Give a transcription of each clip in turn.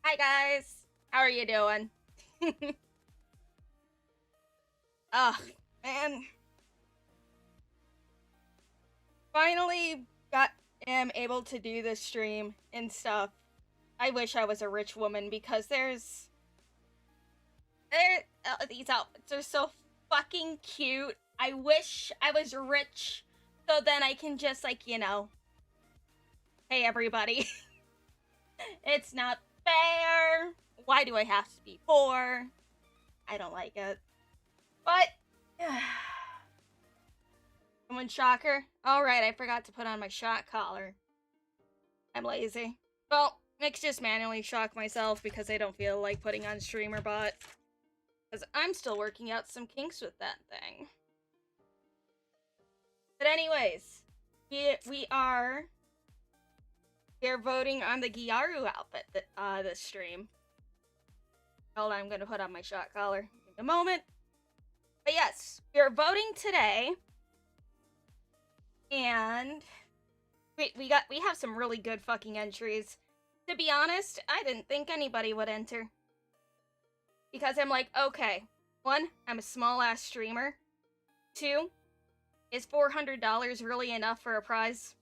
Hi guys, how are you doing? Ugh, man. Finally am able to do this stream and stuff. I wish I was a rich woman because these outfits are so fucking cute. I wish I was rich so then I can just hey everybody. It's not fair. Why do I have to be poor? I don't like it. But someone shocker. Alright, I forgot to put on my shock collar. I'm lazy. Well, I can just manually shock myself because I don't feel like putting on streamer bot. Because I'm still working out some kinks with that thing. But anyways, we are voting on the Gyaru outfit this stream. Hold on, I'm gonna put on my shock collar in a moment. But yes, we are voting today. And we have some really good fucking entries. To be honest, I didn't think anybody would enter. Because I'm like, okay, 1, I'm a small ass streamer. 2, is $400 really enough for a prize?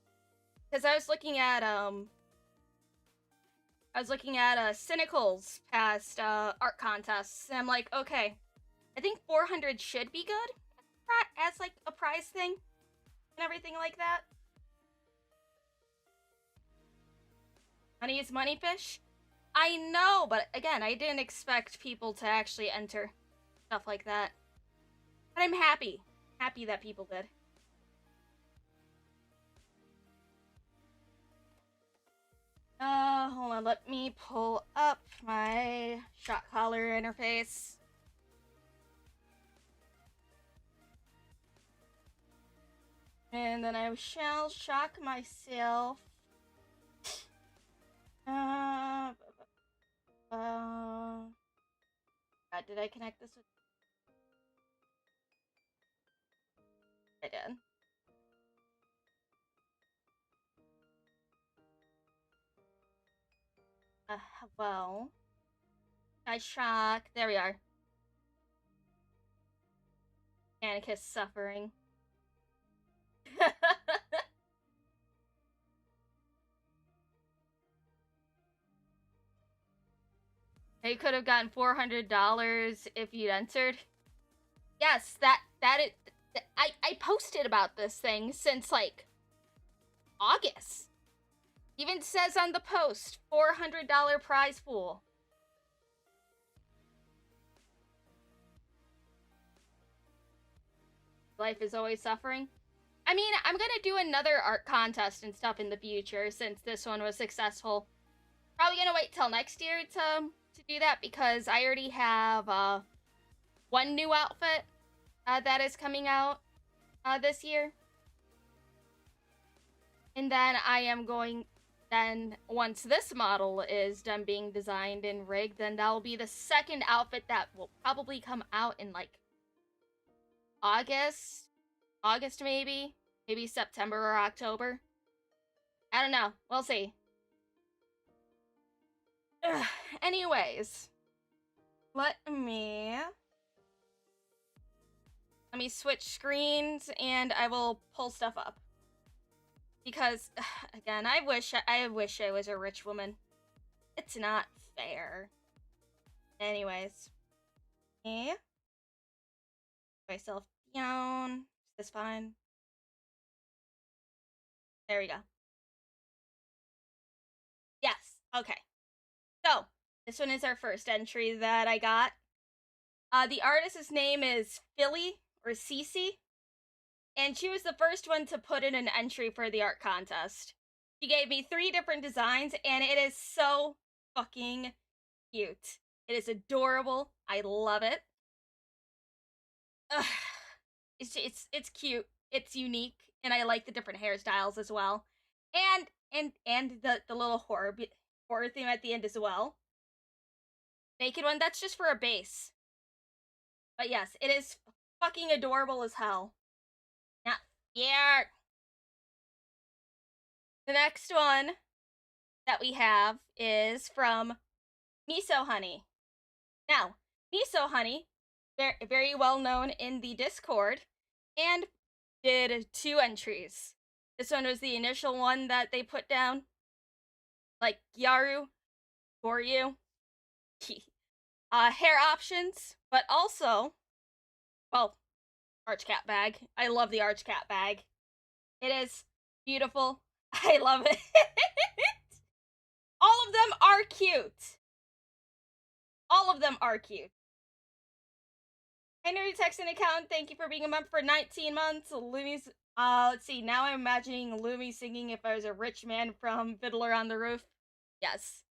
Because I was looking at Cynical's past art contests, and I'm like, okay, I think 400 should be good as like a prize thing and everything like that. Money is money, fish. I know, but again, I didn't expect people to actually enter stuff like that. But I'm happy that people did. Hold on, let me pull up my shock collar interface. And then I shall shock myself. God, did I connect this with? I did. Well, I shock. There we are. Anarchist suffering. You could have gotten $400 if you'd entered. Yes, I posted about this thing since like August. Even says on the post, $400 prize pool. Life is always suffering. I mean, I'm gonna do another art contest and stuff in the future since this one was successful. Probably gonna wait till next year to do that because I already have one new outfit that is coming out this year. And then I am going, then once this model is done being designed and rigged, then that'll be the second outfit that will probably come out in like August maybe September or October. I don't know, we'll see. Ugh. Anyways, let me switch screens and I will pull stuff up. Because, again, I wish I was a rich woman. It's not fair. Anyways. Okay. Myself down. Is this fine? There we go. Yes. Okay. So, this one is our first entry that I got. The artist's name is Philly, or Cece. And she was the first one to put in an entry for the art contest. She gave me 3 different designs, and it is so fucking cute. It is adorable. I love it. Ugh. It's cute. It's unique, and I like the different hairstyles as well. And the little horror theme at the end as well. Naked one, that's just for a base. But yes, it is fucking adorable as hell. Now, yeah. The next one that we have is from Miso Honey. Now, Miso Honey, very well known in the Discord, and did 2 entries. This one was the initial one that they put down, like Gyaru, Goryu, hair options, but also, well, arch cat bag. I love the arch cat bag. It is beautiful. I love it. All of them are cute. All of them are cute. Henry Texan account, thank you for being a member for 19 months. Lumi's, let's see, now I'm imagining Lumi singing If I Was a Rich Man from Fiddler on the Roof. Yes.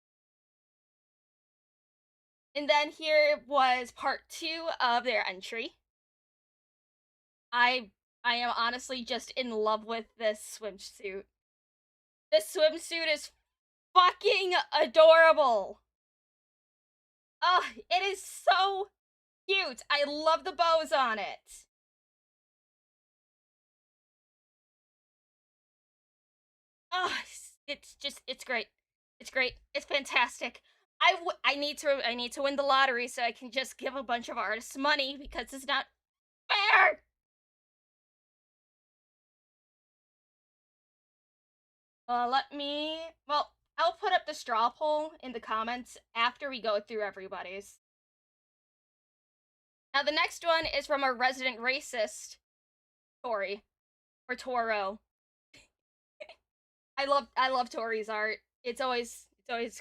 And then here was part 2 of their entry. I am honestly just in love with this swimsuit. This swimsuit is fucking adorable. Oh, it is so cute. I love the bows on it. Oh, it's great. It's great. It's fantastic. I need to win the lottery so I can just give a bunch of artists money because it's not fair. Well, I'll put up the straw poll in the comments after we go through everybody's. Now the next one is from our resident racist, Tori, or Toro. I love Tori's art. It's always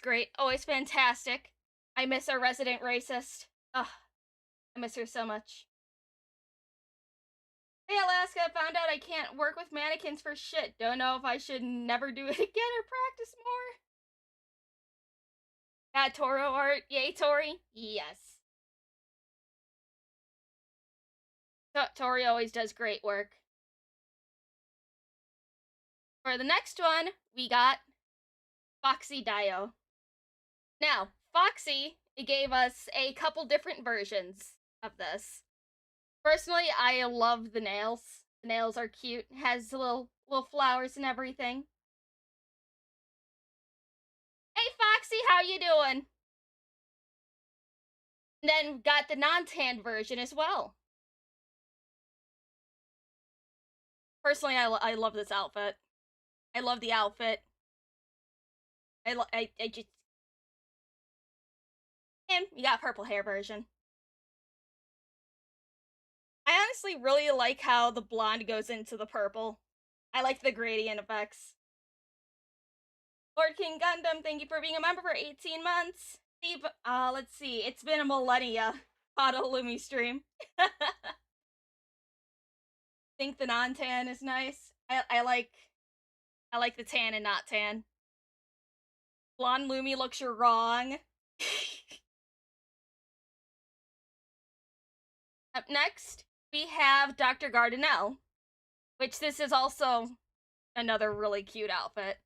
great, always fantastic. I miss our resident racist. Ugh, I miss her so much. Hey Alaska, found out I can't work with mannequins for shit. Don't know if I should never do it again or practice more. Yeah, Toro art. Yay, Tori. Yes. Tori always does great work. For the next one, we got Foxy Dio. Now, Foxy gave us a couple different versions of this. Personally, I love the nails. The nails are cute. It has little flowers and everything. Hey Foxy, how you doing? And then got the non-tan version as well. Personally, I love this outfit. I love the outfit. I just, and you got purple hair version. I honestly really like how the blonde goes into the purple. I like the gradient effects. Lord King Gundam, thank you for being a member for 18 months. Steve, let's see, it's been a millennia. Caught a Lumi stream. Think the non-tan is nice. I like the tan and not tan. Blonde Lumi looks wrong. Up next, we have Dr. Gardanel, which this is also another really cute outfit.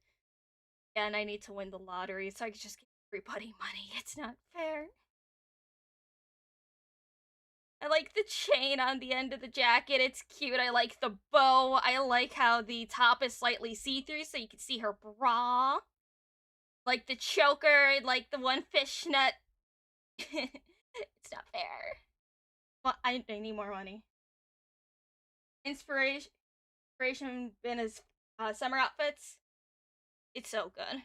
And I need to win the lottery so I can just give everybody money. It's not fair. I like the chain on the end of the jacket. It's cute. I like the bow. I like how the top is slightly see-through so you can see her bra. Like the choker, like the one fishnet. It's not fair. Well, I need more money. Inspiration been his summer outfits. It's so good.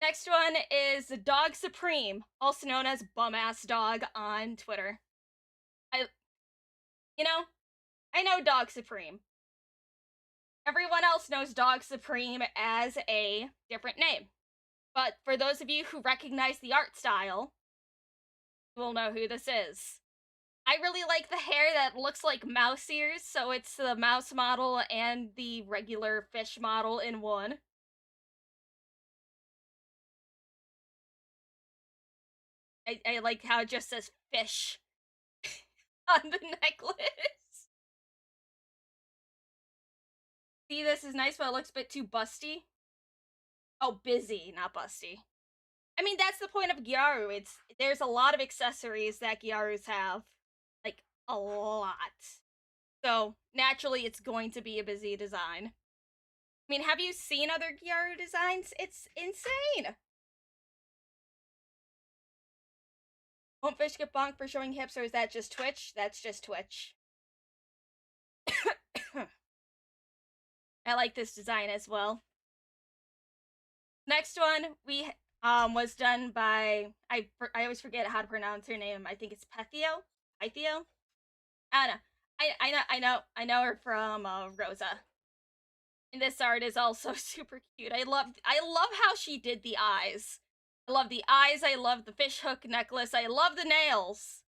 Next one is Dog Supreme, also known as Bum Ass Dog on Twitter. I know Dog Supreme. Everyone else knows Dog Supreme as a different name. But for those of you who recognize the art style, will know who this is. I really like the hair that looks like mouse ears, so it's the mouse model and the regular fish model in one. I like how it just says fish on the necklace. See, this is nice, but it looks a bit too busty. Oh, busy, not busty. I mean, that's the point of Gyaru. There's a lot of accessories that Gyarus have. Like, a lot. So, naturally, it's going to be a busy design. I mean, have you seen other Gyaru designs? It's insane! Won't fish get bonked for showing hips, or is that just Twitch? That's just Twitch. I like this design as well. Next one we was done by I always forget how to pronounce her name. I think it's Pythio. Pythio. I don't know. I know her from Rosa. And this art is also super cute. I love how she did the eyes. I love the eyes. I love the fishhook necklace. I love the nails.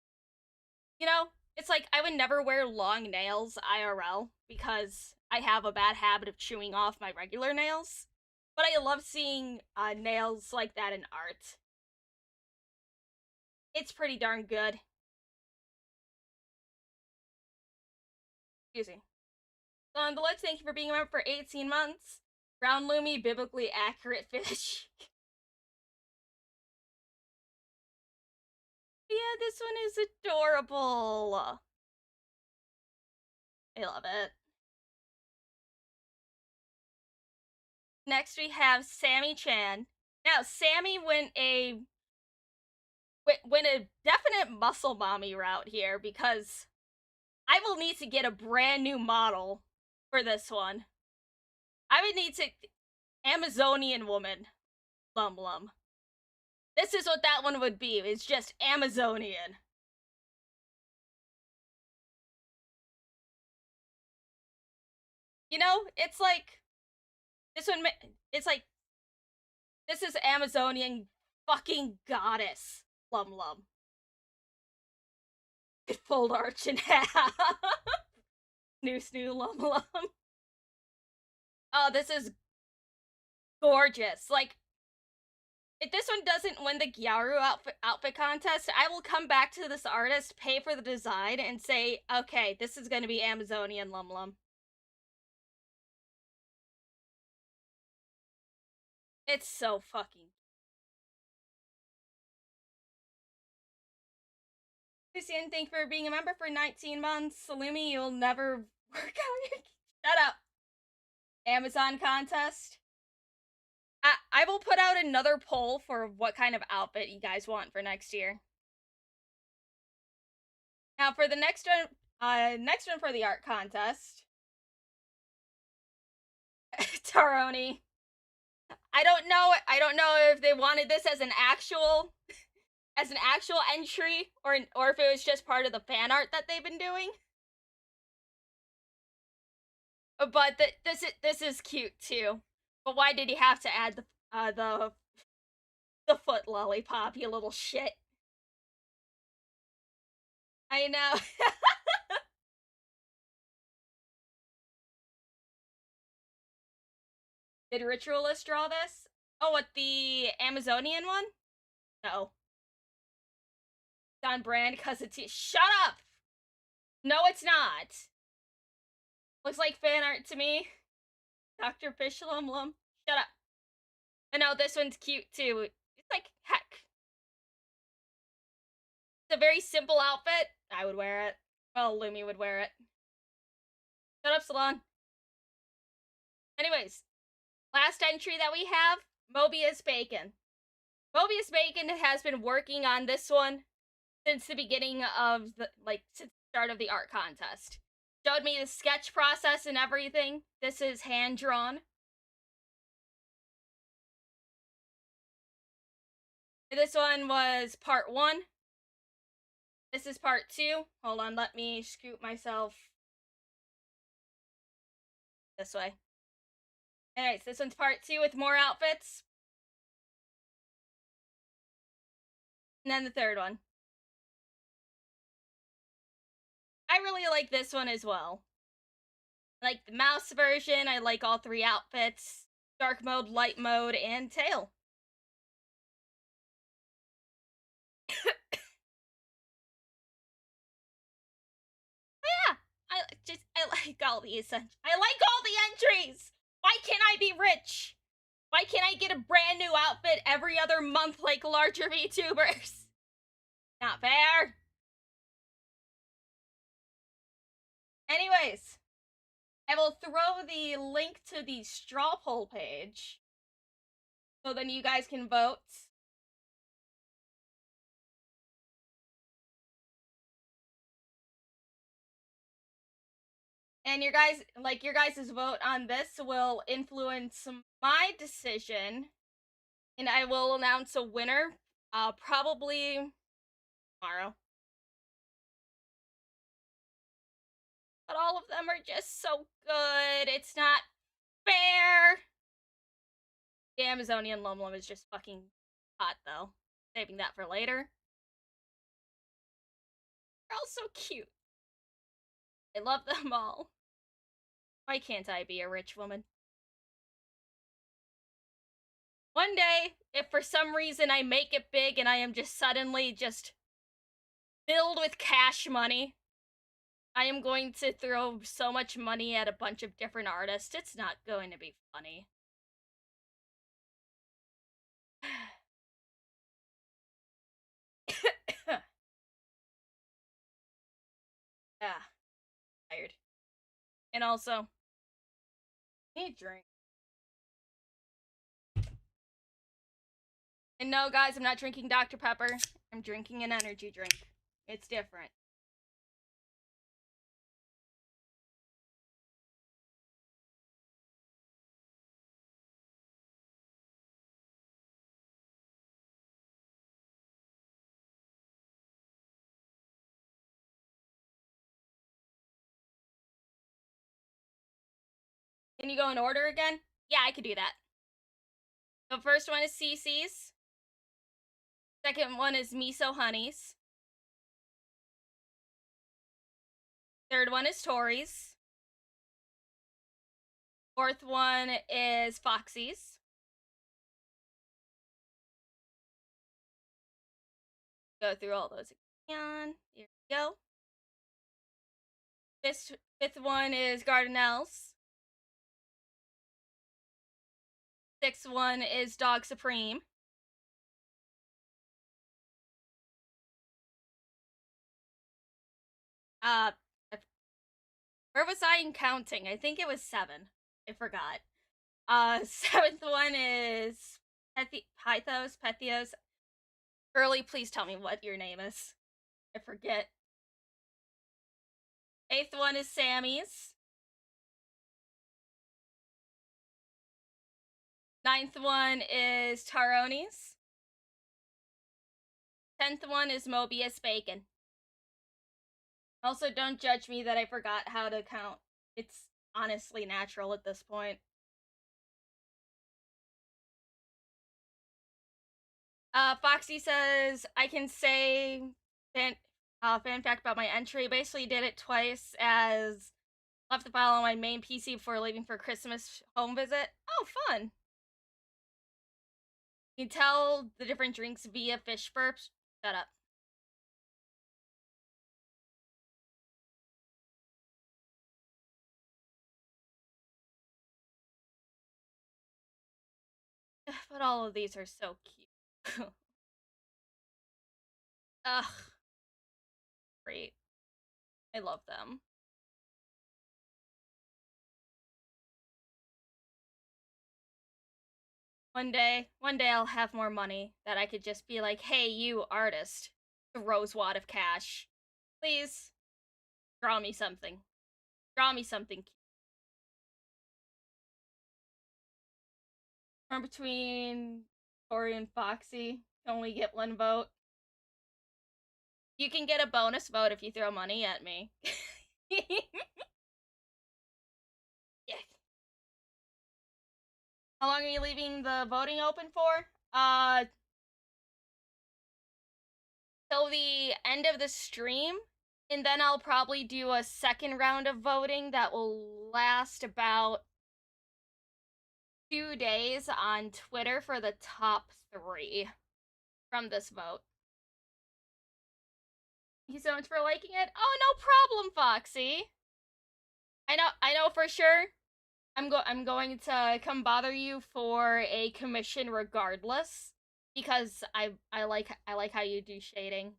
You know, it's like I would never wear long nails IRL because I have a bad habit of chewing off my regular nails. But I love seeing nails like that in art. It's pretty darn good. Excuse me. On the list, thank you for being a member for 18 months. Brown Lumi, biblically accurate fish. Yeah, this one is adorable. I love it. Next we have Sammy Chan. Now, Sammy went a definite muscle mommy route here because I will need to get a brand new model for this one. I would need to Amazonian woman LumLum. This is what that one would be. It's just Amazonian. You know, it's like this one. It's like this is Amazonian fucking goddess LumLum. Could fold arch in half. Snoo LumLum. Oh, this is gorgeous. Like, if this one doesn't win the Gyaru outfit contest, I will come back to this artist, pay for the design, and say, okay, this is gonna be Amazonian LumLum. It's so fucking. Lucian, thank you for being a member for 19 months. Lumi, you'll never work out your. Shut up. Amazon contest. I will put out another poll for what kind of outfit you guys want for next year. Now for the next one for the art contest. Taroni. I don't know if they wanted this as an actual entry or if it was just part of the fan art that they've been doing. But this is cute too. But why did he have to add the foot lollipop, you little shit? I know. Did Ritualist draw this? Oh, what, the Amazonian one? No. It's on brand because it's. Shut up! No, it's not. Looks like fan art to me. Dr. Fish LumLum. Shut up. And no, this one's cute too. It's like, heck. It's a very simple outfit. I would wear it. Well, Lumi would wear it. Shut up, Salon. Anyways, last entry that we have, Mobius Bacon. Mobius Bacon has been working on this one since the beginning of since the start of the art contest. Showed me the sketch process and everything. This is hand drawn. This one was part 1. This is part 2. Hold on, let me scoot myself this way. Anyways, this one's part 2 with more outfits. And then the third one. I really like this one as well. I like the mouse version. I like all 3 outfits. Dark mode, light mode, and tail. Yeah, I like all these. I like all the entries. Why can't I be rich? Why can't I get a brand new outfit every other month like larger VTubers? Not fair. Anyways, I will throw the link to the straw poll page so then you guys can vote. And your guys' vote on this will influence my decision, and I will announce a winner probably tomorrow. But all of them are just so good. It's not fair. The Amazonian LumLum is just fucking hot, though. Saving that for later. They're all so cute. I love them all. Why can't I be a rich woman? One day, if for some reason I make it big and I am just suddenly just filled with cash money, I am going to throw so much money at a bunch of different artists. It's not going to be funny. Yeah, tired. And also, I need a drink. And no, guys, I'm not drinking Dr. Pepper. I'm drinking an energy drink. It's different. Can you go in order again? Yeah, I could do that. The first one is CC's. Second one is Miso Honey's. Third one is Tori's. Fourth one is Foxy's. Go through all those again. Here we go. Fifth one is Gardenelle's. Sixth one is Dog Supreme. Uh, where was I in counting? I think it was 7. I forgot. Seventh one is Pythos. Early, please tell me what your name is. I forget. Eighth one is Sammy's. Ninth one is Taroni's. 10th one is Mobius Bacon. Also, don't judge me that I forgot how to count. It's honestly natural at this point. Foxy says, I can say fan fact about my entry. Basically did it twice as left the file on my main PC before leaving for Christmas home visit. Oh, fun. You can tell the different drinks via fish burps. Shut up. But all of these are so cute. Ugh. Great. I love them. One day I'll have more money that I could just be like, hey, you artist, the rosewad of cash. Please, draw me something. Draw me something. Or between Tori and Foxy, only get one vote. You can get a bonus vote if you throw money at me. Yeah. How long are you leaving the voting open for? Till the end of the stream, and then I'll probably do a second round of voting that will last about 2 days on Twitter for the top 3 from this vote. Thank you so much for liking it. Oh, no problem, Foxy. I know for sure. I'm going to come bother you for a commission regardless because I like how you do shading.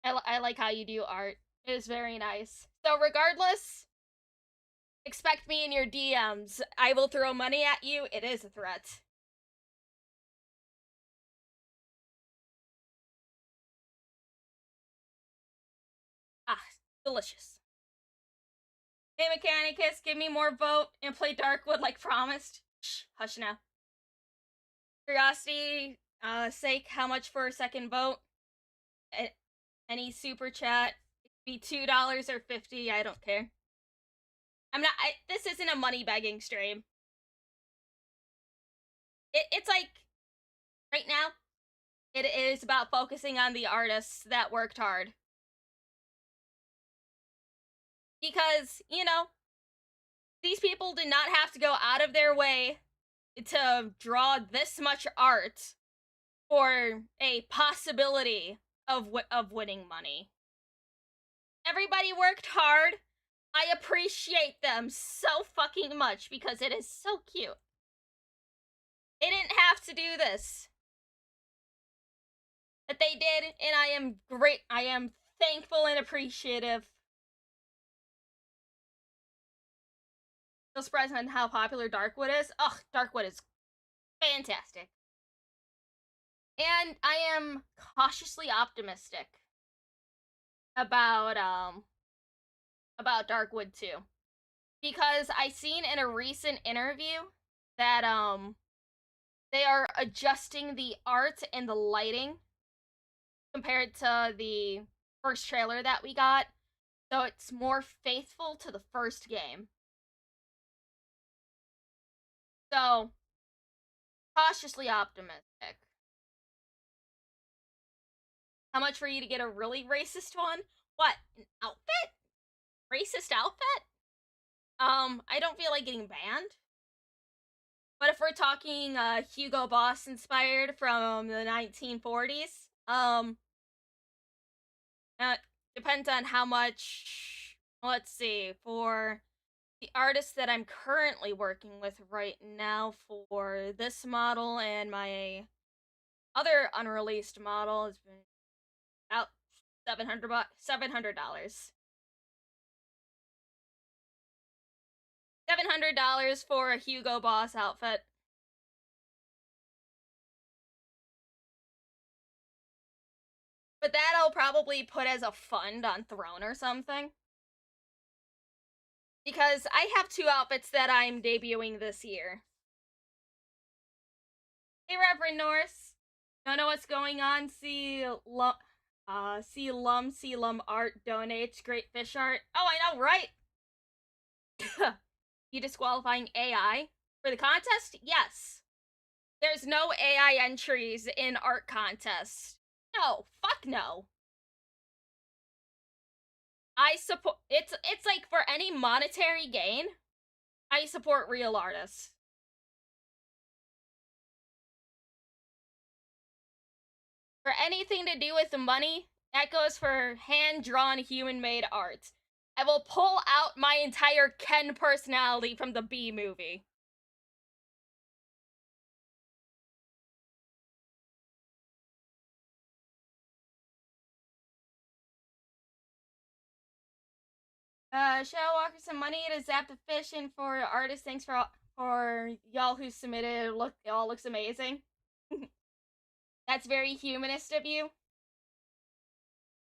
I like how you do art. It is very nice. So regardless, Expect me in your DMs. I will throw money at you. It is a threat. Ah, delicious. Hey, Mechanicus, give me more vote and play Darkwood like promised. Shh, hush now. Curiosity, sake, how much for a second vote? Any super chat? It could be $2 or 50. I don't care. I'm not. This isn't a money begging stream. It's like right now. It is about focusing on the artists that worked hard. Because, these people did not have to go out of their way to draw this much art for a possibility of winning money. Everybody worked hard. I appreciate them so fucking much because it is so cute. They didn't have to do this. But they did, and I am great. I am thankful and appreciative. Still surprised on how popular Darkwood is. Ugh, Darkwood is fantastic. And I am cautiously optimistic about Darkwood 2. Because I seen in a recent interview that they are adjusting the art and the lighting compared to the first trailer that we got, so it's more faithful to the first game. So, cautiously optimistic. How much for you to get a really racist one? What, an outfit? Racist outfit? I don't feel like getting banned. But if we're talking Hugo Boss inspired from the 1940s, depends on how much. Let's see, for the artist that I'm currently working with right now for this model and my other unreleased model has been about $700. $700 for a Hugo Boss outfit. But that I'll probably put as a fund on Throne or something. Because I have 2 outfits that I'm debuting this year. Hey, Reverend Norse. Don't know what's going on? See Lum art donates. Great fish art. Oh, I know, right? You disqualifying AI for the contest? Yes. There's no AI entries in art contests. No, fuck no. I support it's like for any monetary gain, I support real artists. For anything to do with the money, that goes for hand-drawn human-made art. I will pull out my entire Ken personality from the B movie. Shadow Walker some money to zap the fish in for artists. Thanks for y'all who submitted. Look, it all looks amazing. That's very humanist of you.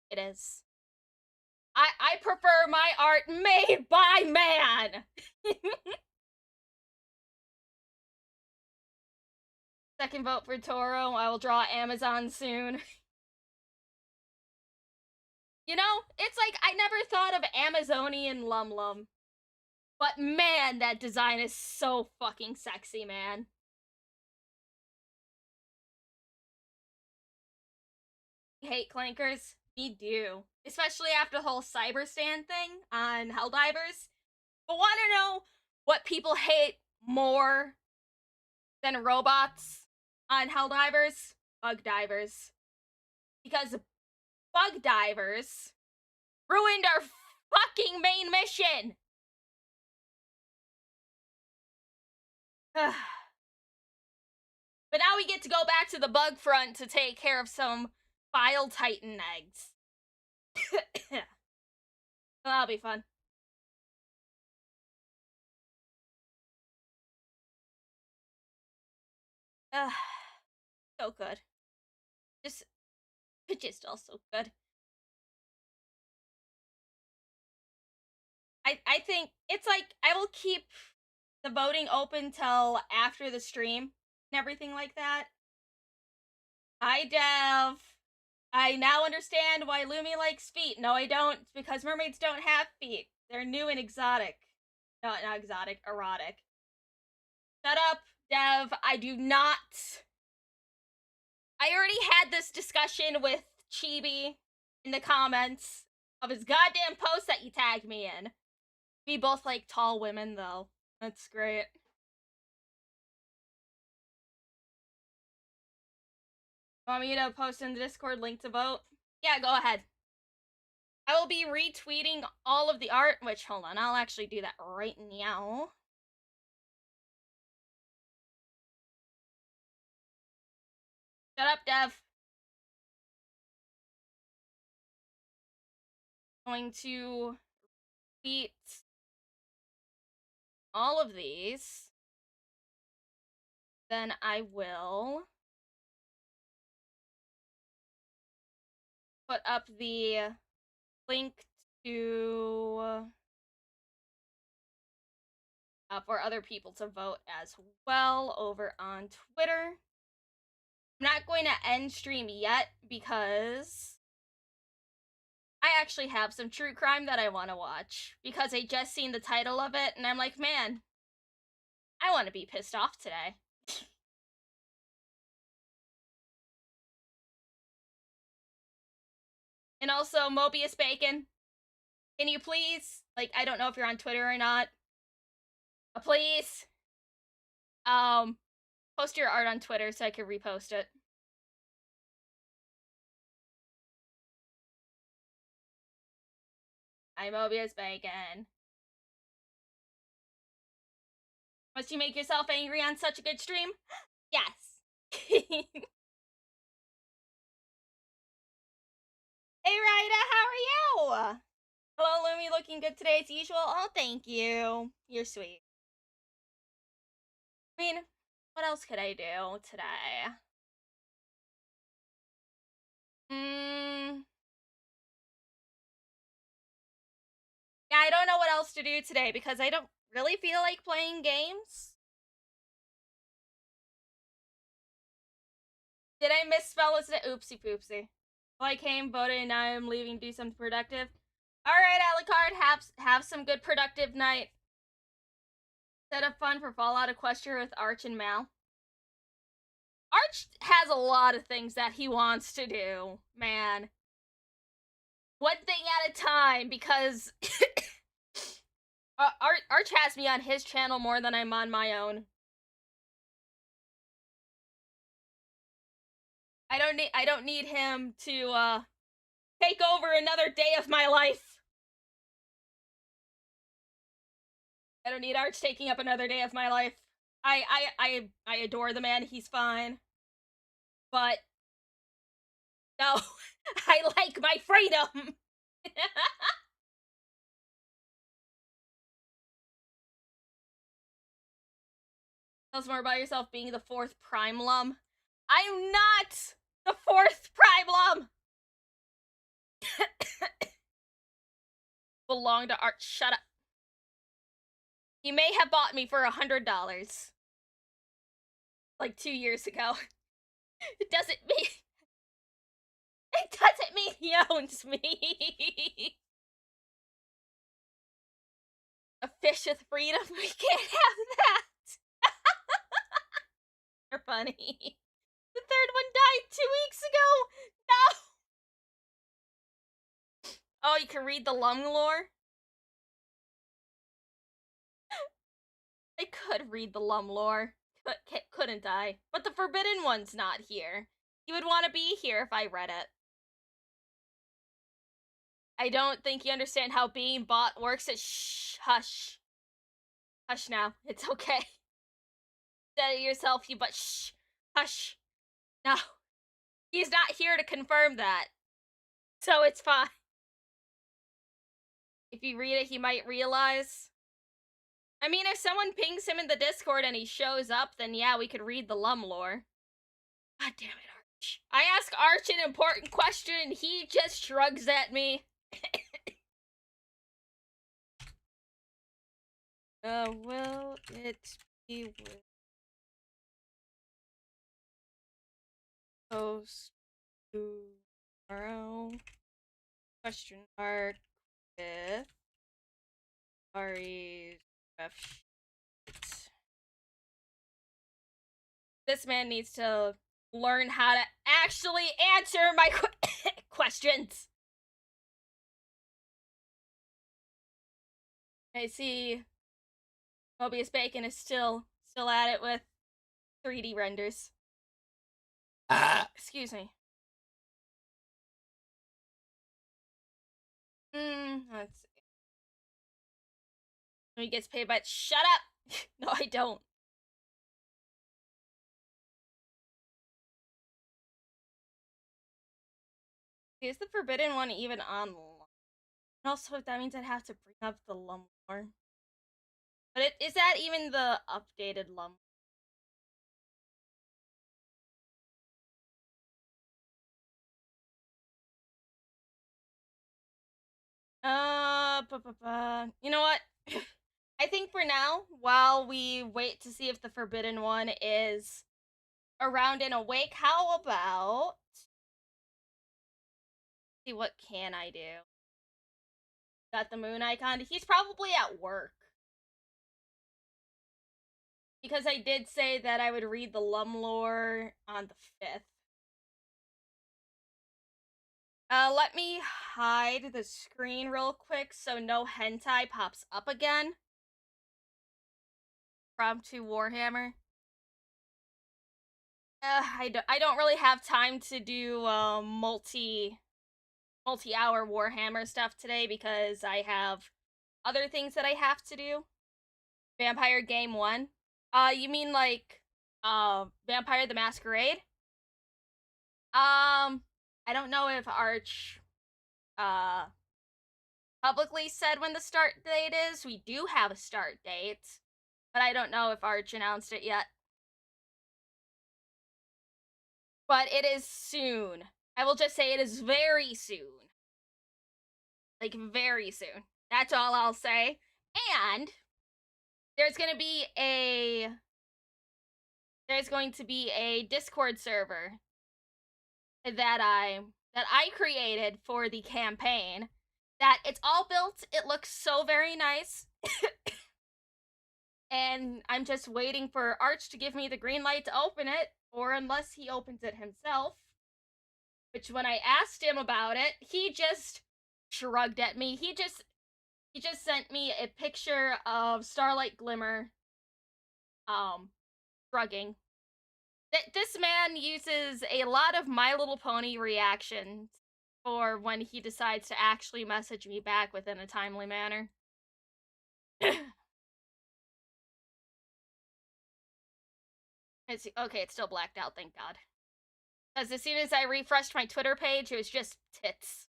It is. I prefer my art made by man. Second vote for Toro. I will draw Amazon soon. It's like I never thought of Amazonian LumLum. But man, that design is so fucking sexy, man. Hate clankers? Me do. Especially after the whole Cyberstand thing on Helldivers. But wanna know what people hate more than robots on Helldivers? Bug divers. Because bug divers ruined our fucking main mission! But now we get to go back to the bug front to take care of some Bile Titan eggs. That'll be fun. Ugh, so good. Just, just also good. I think it's like I will keep the voting open till after the stream and everything like that. Hi, Dev. I now understand why Lumi likes feet. No, I don't, because mermaids don't have feet. They're new and exotic. No, not exotic, erotic. Shut up, Dev. I do not. I already had this discussion with Chibi in the comments of his goddamn post that you tagged me in. We both like tall women, though. That's great. Want me to post in the Discord link to vote? Yeah, go ahead. I will be retweeting all of the art, which, hold on, I'll actually do that right now. Shut up, Dev. Going to tweet all of these. Then I will put up the link to for other people to vote as well over on Twitter. I'm not going to end stream yet because I actually have some true crime that I want to watch because I just seen the title of it and I'm like, man, I want to be pissed off today. And also, Mobius Bacon, can you please, like, I don't know if you're on Twitter or not, please, post your art on Twitter so I can repost it. I'm Mobius Bacon. Must you make yourself angry on such a good stream? Yes. Hey, Ryda, how are you? Hello, Lumi, looking good today as usual. Oh, thank you. You're sweet. I mean, what else could I do today? Yeah, I don't know what else to do today because I don't really feel like playing games. Did I misspell it today? Oopsie poopsie. Well, I came, voted, and now I'm leaving to do something productive. Alright, Alucard, have some good productive night. Set up fun for Fallout Equestria with Arch and Mal. Arch has a lot of things that he wants to do, man. One thing at a time, because Arch has me on his channel more than I'm on my own. I don't need him to take over another day of my life. I don't need Arch taking up another day of my life. I adore the man. He's fine. But no, I like my freedom. Tell us more about yourself being the fourth Prime Lum. I'm not the fourth Prime Lum. Belong to Arch. Shut up. He may have bought me for $100. Like 2 years ago. It doesn't mean he owns me. A fish with freedom? We can't have that. You're funny. The third one died 2 weeks ago. No. Oh, you can read the Lum lore? I could read the Lum lore. Couldn't I? But the Forbidden One's not here. You would want to be here if I read it. I don't think you understand how being bought works. Shh, hush. Hush now. It's okay. Steady yourself, you but shh. Hush. No. He's not here to confirm that. So it's fine. If you read it, he might realize. I mean, if someone pings him in the Discord and he shows up, then yeah, we could read the Lum lore. God damn it, Arch. I ask Arch an important question and he just shrugs at me. Will it be with post tomorrow? Question mark with Ari's ref sheet. This man needs to learn how to actually answer my questions. I see Mobius Bacon is still at it with 3D renders. Excuse me. Let's see. He gets paid by. Shut up! No, I don't. Is the Forbidden One even on Lum? And also, that means I'd have to bring up the Lum lore. But is that even the updated Lum? You know what? I think for now, while we wait to see if the Forbidden One is around and awake, how about... See, what can I do? Got the moon icon. He's probably at work. Because I did say that I would read the Lum lore on the 5th. Let me hide the screen real quick so no hentai pops up again. Prompt to Warhammer. I don't really have time to do multi-hour Warhammer stuff today because I have other things that I have to do. Vampire Game 1. You mean like Vampire the Masquerade? I don't know if Arch publicly said when the start date is. We do have a start date, but I don't know if Arch announced it yet. But it is soon. I will just say it is very soon. Like, very soon. That's all I'll say. And there's going to be a Discord server that I created for the campaign. That it's all built. It looks so very nice. And I'm just waiting for Arch to give me the green light to open it, or unless he opens it himself. Which, when I asked him about it, he just shrugged at me. He just sent me a picture of Starlight Glimmer, shrugging. This man uses a lot of My Little Pony reactions for when he decides to actually message me back within a timely manner. Okay, it's still blacked out, thank God. Because as soon as I refreshed my Twitter page, it was just tits.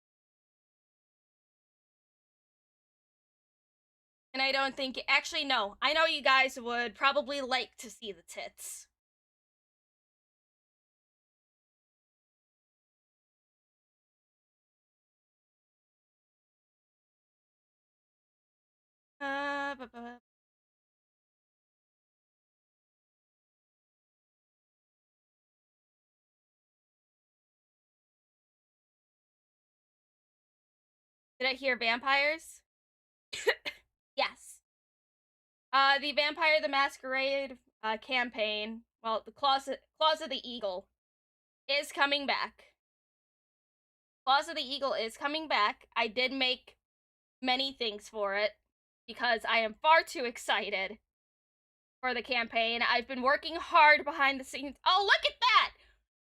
And I don't think... Actually, no. I know you guys would probably like to see the tits. Did I hear vampires? Yes. The Vampire the Masquerade campaign, well, the Claws of the Eagle, is coming back. Claws of the Eagle is coming back. I did make many things for it because I am far too excited for the campaign. I've been working hard behind the scenes. Oh, look at that!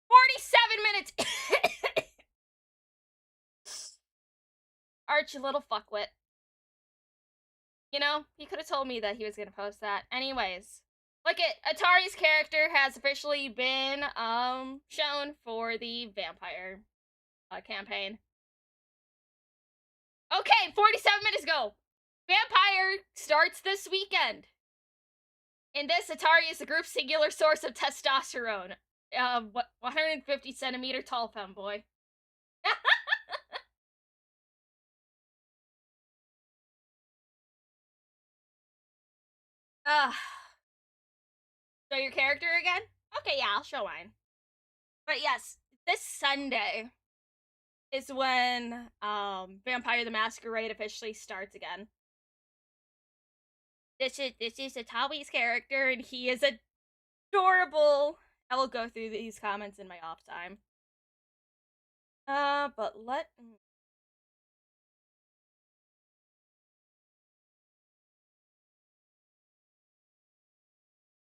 47 minutes! Arch, you little fuckwit. You know, he could have told me that he was gonna post that. Anyways, look at Atari's character has officially been shown for the vampire campaign. Okay, 47 minutes ago. Vampire starts this weekend. In this, Atari is the group's singular source of testosterone. 150 centimeter tall femboy. uh, show your character again? Okay, yeah, I'll show mine. But yes, this Sunday is when Vampire the Masquerade officially starts again. This is Atari's character, and he is adorable. I will go through these comments in my off time. But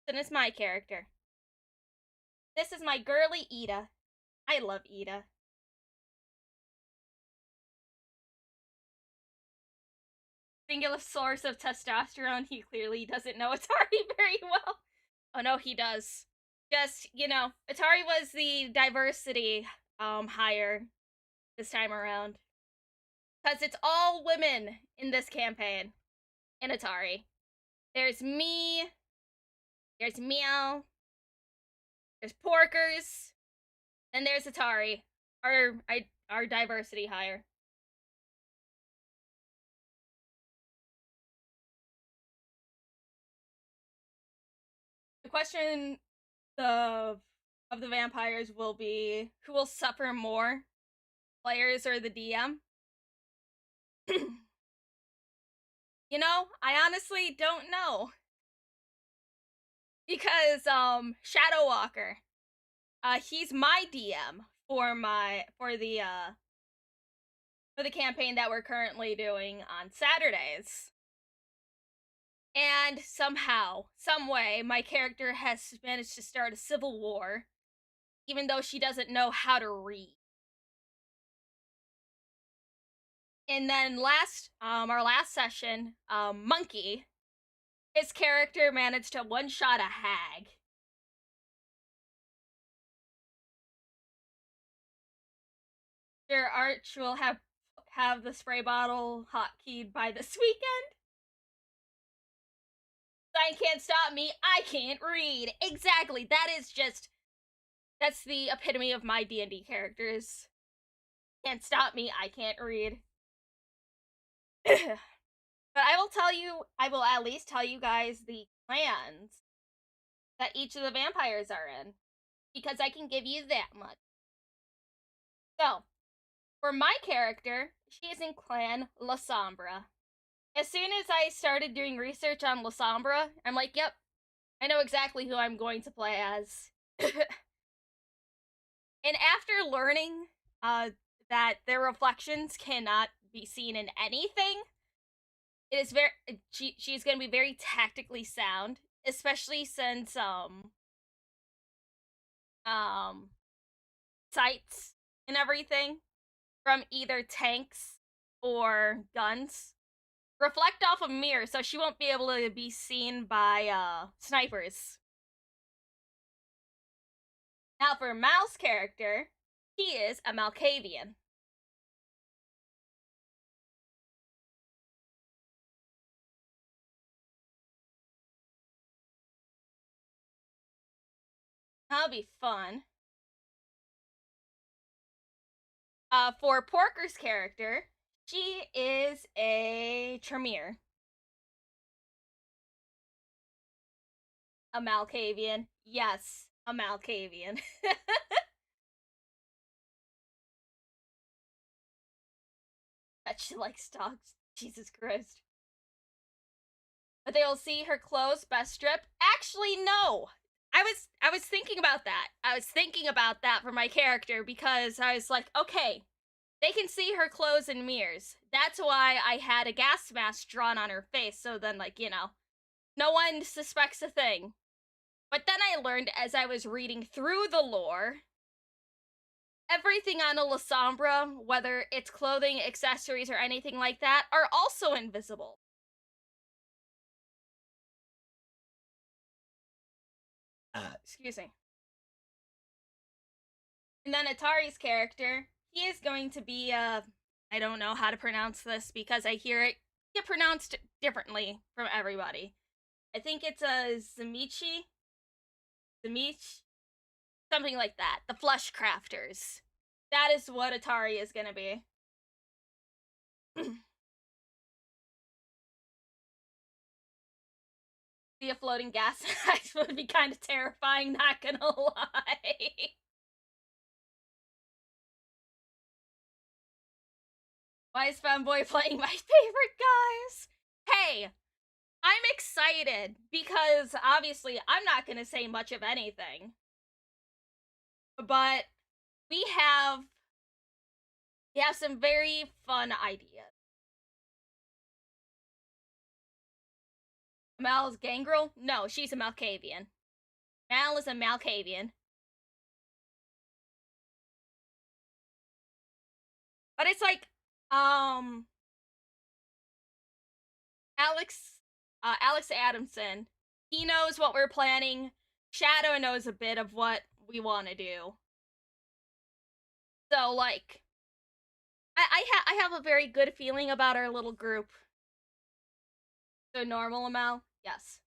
then it's my character. This is my girly Ida. I love Ida. Singular source of testosterone. He clearly doesn't know Atari very well. Oh no, he does. Just, Atari was the diversity hire this time around. Because it's all women in this campaign in Atari. There's me, there's Meow, there's Porkers, and there's Atari, our diversity hire. The question of the vampires will be who will suffer more, players or the DM? I honestly don't know. Because Shadow Walker, he's my DM for the campaign that we're currently doing on Saturdays. And somehow, some way, my character has managed to start a civil war, even though she doesn't know how to read. And then our last session, Monkey, his character managed to one-shot a hag. Sure, Arch will have the spray bottle hotkeyed by this weekend. Sign can't stop me, I can't read. Exactly, that's the epitome of my D&D characters. Can't stop me, I can't read. But I will at least tell you guys the clans that each of the vampires are in, because I can give you that much. So, for my character, she is in clan La Sombra. As soon as I started doing research on La Sombra, I'm like, yep, I know exactly who I'm going to play as. And after learning that their reflections cannot be seen in anything, it is she's going to be very tactically sound, especially since sights and everything from either tanks or guns reflect off a mirror, so she won't be able to be seen by snipers. Now for Mal's character, he is a Malkavian. That'll be fun. For Porker's character, she is a Tremere. A Malkavian. Yes, a Malkavian. Bet she likes dogs. Jesus Christ. But they'll see her clothes best strip. Actually, no. I was thinking about that. I was thinking about that for my character because I was like, okay, they can see her clothes in mirrors. That's why I had a gas mask drawn on her face, so then, no one suspects a thing. But then I learned as I was reading through the lore, everything on a La Sombra, whether it's clothing, accessories, or anything like that, are also invisible. Excuse me. And then Atari's character, he is going to be I don't know how to pronounce this because I hear it get pronounced differently from everybody. I think it's a Zamich, something like that. The Flesh Crafters. That is what Atari is gonna be. See a floating gas mask would be kind of terrifying, not gonna lie. Why is Fanboy playing my favorite guys? Hey, I'm excited because obviously I'm not gonna say much of anything. But we have some very fun ideas. Mal's Gangrel? No, she's a Malkavian. Mal is a Malkavian. But it's like, Alex Adamson. He knows what we're planning. Shadow knows a bit of what we want to do. So, like, I have a very good feeling about our little group. So, normal Amal? Yes.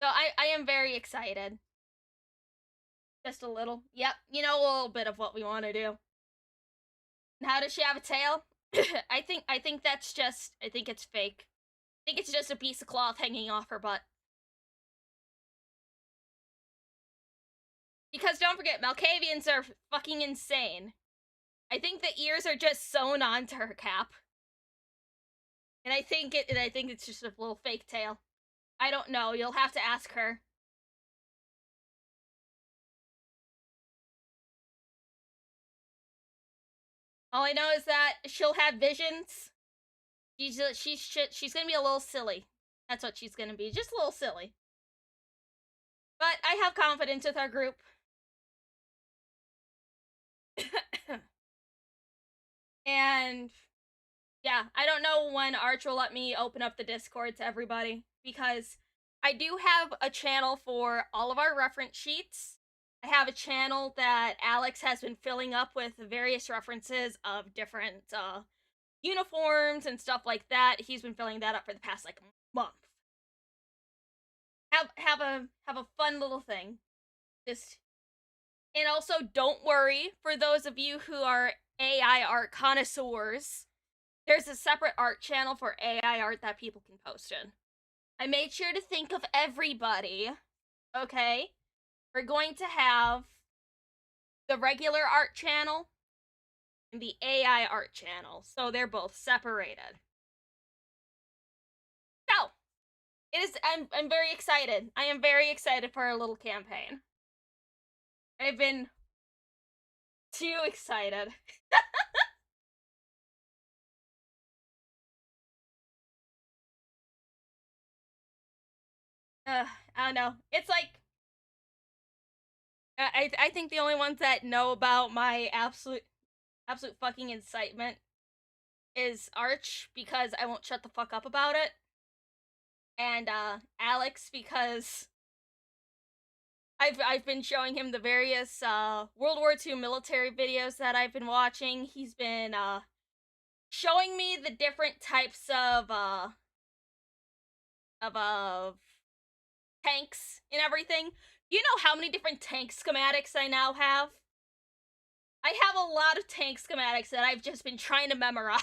So, I am very excited. Just a little. Yep, you know a little bit of what we want to do. And how does she have a tail? I think that's just, I think it's fake. I think it's just a piece of cloth hanging off her butt. Because don't forget, Malkavians are fucking insane. I think the ears are just sewn onto her cap. And I think it's just a little fake tail. I don't know, you'll have to ask her. All I know is that she'll have visions. She's gonna be a little silly. That's what she's gonna be, just a little silly. But I have confidence with our group. And yeah, I don't know when Arch will let me open up the Discord to everybody, because I do have a channel for all of our reference sheets. I have a channel that Alex has been filling up with various references of different uniforms and stuff like that. He's been filling that up for the past like month. Have a fun little thing. Just, and also don't worry, for those of you who are AI art connoisseurs, there's a separate art channel for AI art that people can post in. I made sure to think of everybody. Okay? We're going to have the regular art channel and the AI art channel, so they're both separated. So, it is. I'm very excited. I am very excited for our little campaign. I've been too excited. I don't know. It's like I think the only ones that know about my absolute fucking incitement is Arch, because I won't shut the fuck up about it, and Alex, because I've been showing him the various World War II military videos that I've been watching. He's been showing me the different types of tanks and everything. You know how many different tank schematics I now have? I have a lot of tank schematics that I've just been trying to memorize.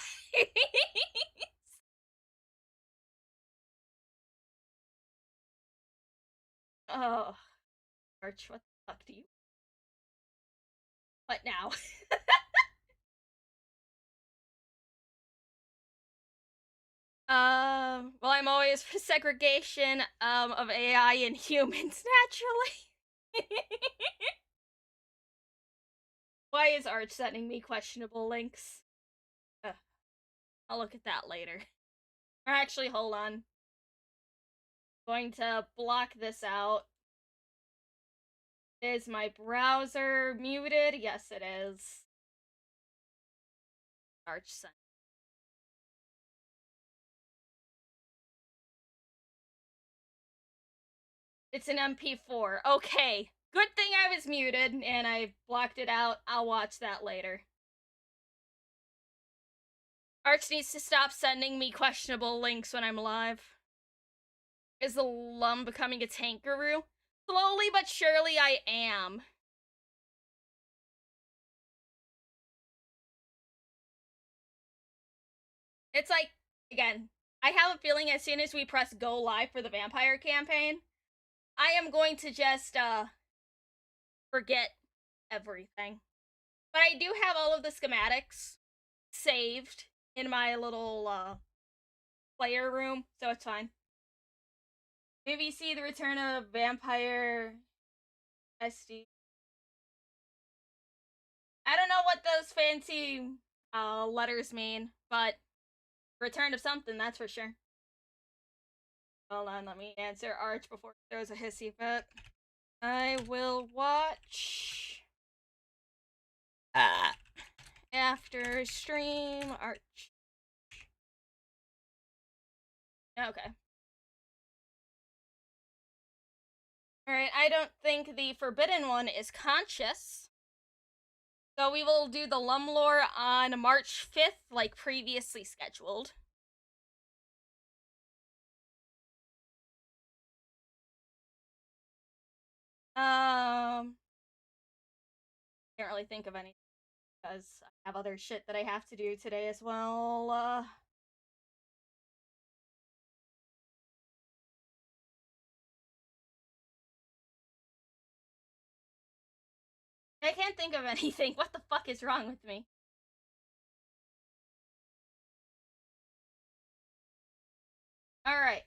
Oh, Arch, what the fuck do you? What now? Well, I'm always for segregation of AI and humans, naturally. Why is Arch sending me questionable links? I'll look at that later. Or actually, hold on. Going to block this out. Is my browser muted? Yes, it is. Arch sent. It's an MP4. Okay. Good thing I was muted and I blocked it out. I'll watch that later. Arch needs to stop sending me questionable links when I'm live. Is the Lum becoming a tankaroo? Slowly but surely I am. It's like, again, I have a feeling as soon as we press go live for the vampire campaign, I am going to just, forget everything. But I do have all of the schematics saved in my little, player room, so it's fine. Maybe see the return of Vampire SD. I don't know what those fancy letters mean, but return of something, that's for sure. Hold on, let me answer Arch before he throws a hissy fit. I will watch after stream Arch. Okay. Alright, I don't think the Forbidden One is conscious. So we will do the Lumlore on March 5th, like previously scheduled. Can't really think of any because I have other shit that I have to do today as well. I can't think of anything. What the fuck is wrong with me? Alright.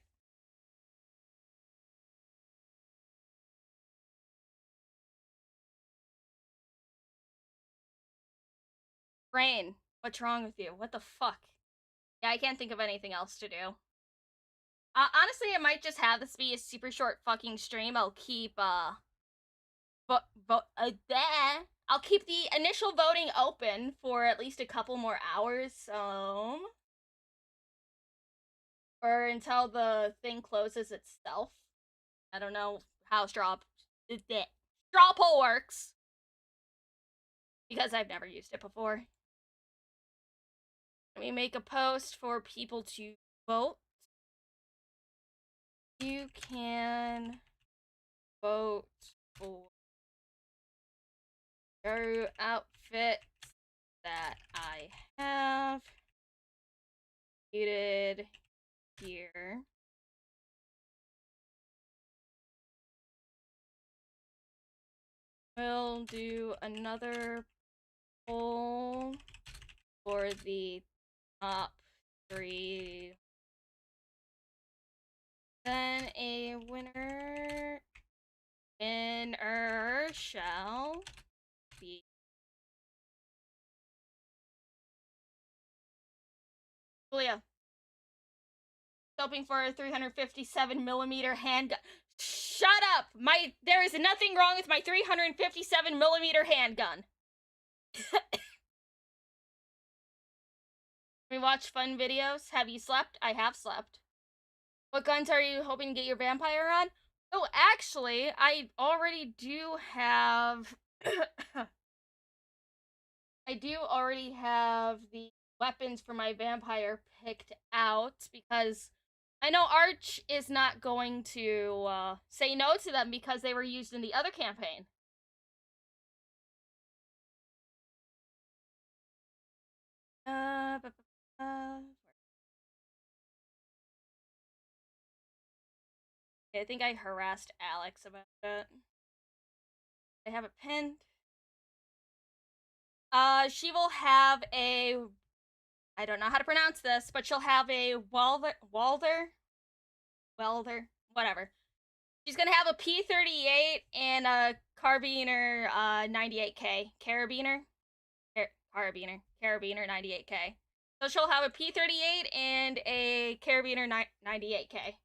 Rain, what's wrong with you? What the fuck? Yeah, I can't think of anything else to do. Honestly, I might just have this be a super short fucking stream. I'll keep, I'll keep the initial voting open for at least a couple more hours, or until the thing closes itself. I don't know how straw poll works because I've never used it before. Let me make a post for people to vote. You can vote for Gyaru outfit that I have created here. We'll do another poll for the top 3. Then a winner shall be Julia. Hoping for a 357mm handgun. Shut up! There is nothing wrong with my 357mm handgun. We watch fun videos. Have you slept? I have slept. What guns are you hoping to get your vampire on? Oh, actually, I already do have I do already have the weapons for my vampire picked out because I know Arch is not going to say no to them because they were used in the other campaign. I think I harassed Alex about it. I have it pinned. She will have a I don't know how to pronounce this, but she'll have a welder, whatever. She's gonna have a P38 and a Carbiner 98K. Carabiner 98K. So she'll have a P38 and a Carabiner 98K.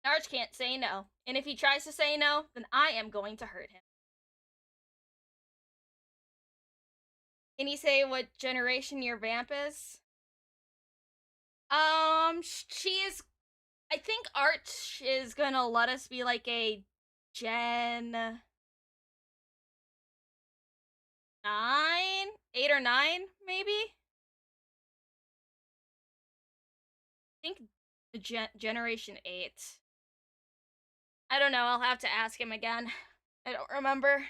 Arch can't say no. And if he tries to say no, then I am going to hurt him. Can you say what generation your vamp is? She is. I think Arch is gonna let us be like a Gen 9, 8 or 9, maybe. The Generation 8. I don't know, I'll have to ask him again. I don't remember.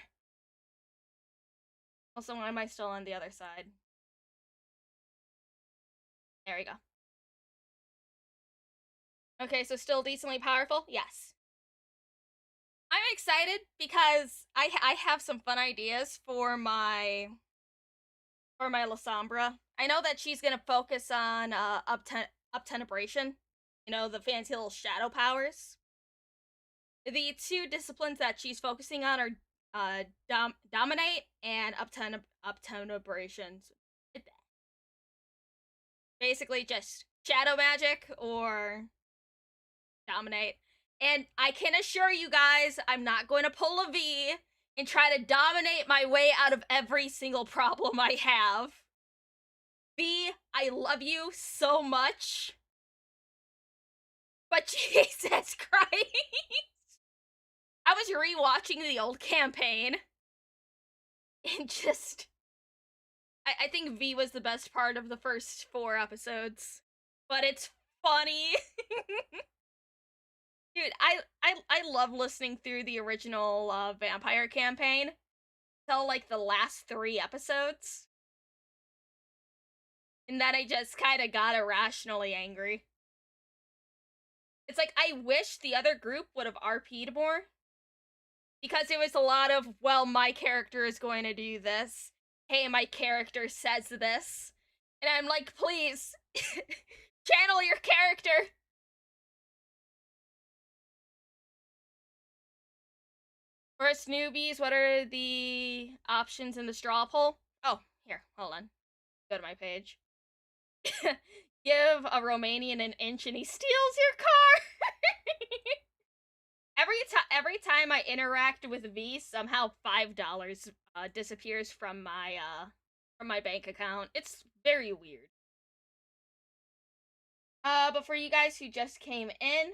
Also, why am I still on the other side? There we go. Okay, so still decently powerful? Yes. I'm excited because I have some fun ideas for my Lasombra. I know that she's gonna focus on uptenebration, you know, the fancy little shadow powers. The two disciplines that she's focusing on are dominate and uptenebration. Basically, just shadow magic or dominate. And I can assure you guys, I'm not going to pull a V and try to dominate my way out of every single problem I have. V, I love you so much. But Jesus Christ. I was rewatching the old campaign and just. I think V was the best part of the first 4 episodes. But it's funny. Dude, I love listening through the original vampire campaign till like the last 3 episodes. And then I just kind of got irrationally angry. It's like I wish the other group would have RP'd more. Because it was a lot of, well, my character is going to do this. Hey, my character says this. And I'm like, please, channel your character. For us newbies, what are the options in the straw poll? Oh, here, hold on. Go to my page. Give a Romanian an inch and he steals your car. every time I interact with V, somehow $5 disappears from my bank account. It's very weird. But for you guys who just came in,